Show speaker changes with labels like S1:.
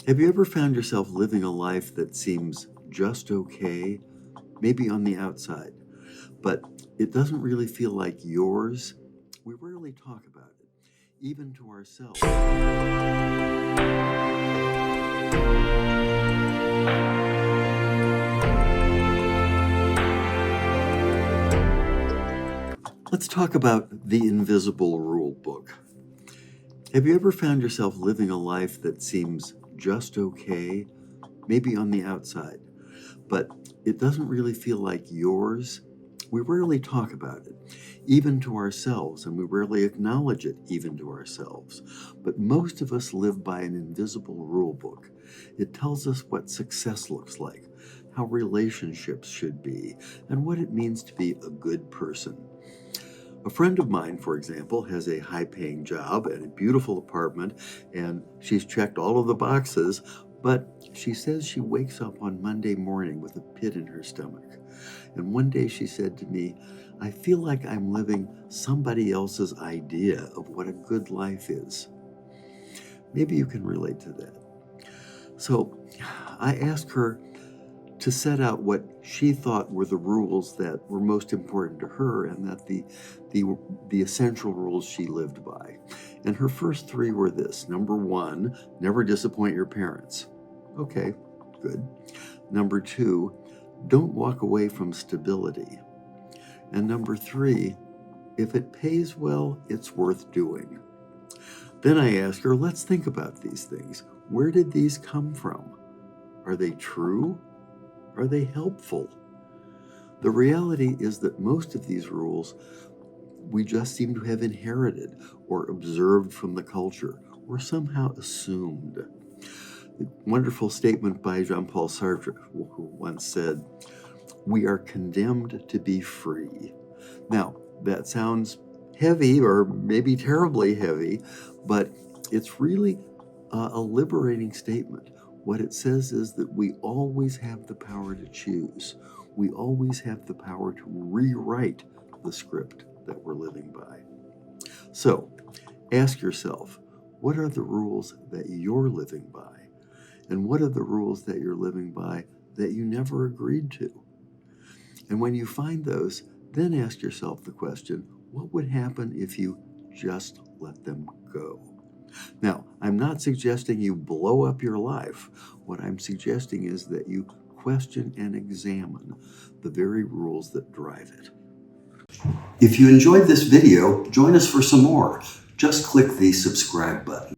S1: Have you ever found yourself living a life that seems just okay, maybe on the outside, but it doesn't really feel like yours? We rarely talk about it, even to ourselves. Let's talk about the invisible rule book. Have you ever found yourself living a life that seems just okay, maybe on the outside, but it doesn't really feel like yours? We rarely talk about it, even to ourselves, and we rarely acknowledge it, even to ourselves. But most of us live by an invisible rule book. It tells us what success looks like, how relationships should be, and what it means to be a good person. A friend of mine, for example, has a high-paying job and a beautiful apartment, and she's checked all of the boxes, but she says she wakes up on Monday morning with a pit in her stomach. And one day she said to me, "I feel like I'm living somebody else's idea of what a good life is." Maybe you can relate to that. So I asked her to set out what she thought were the rules that were most important to her and that the essential rules she lived by. And her first three were this. Number one, never disappoint your parents. Okay, good. Number two, don't walk away from stability. And number three, if it pays well, it's worth doing. Then I asked her, let's think about these things. Where did these come from? Are they true? Are they helpful? The reality is that most of these rules we just seem to have inherited or observed from the culture or somehow assumed. The wonderful statement by Jean-Paul Sartre, who once said, "We are condemned to be free." Now, that sounds heavy or maybe terribly heavy, but it's really a liberating statement. What it says is that we always have the power to choose. We always have the power to rewrite the script that we're living by. So, ask yourself, what are the rules that you're living by? And what are the rules that you're living by that you never agreed to? And when you find those, then ask yourself the question, what would happen if you just let them go? Now, I'm not suggesting you blow up your life. What I'm suggesting is that you question and examine the very rules that drive it. If you enjoyed this video, join us for some more. Just click the subscribe button.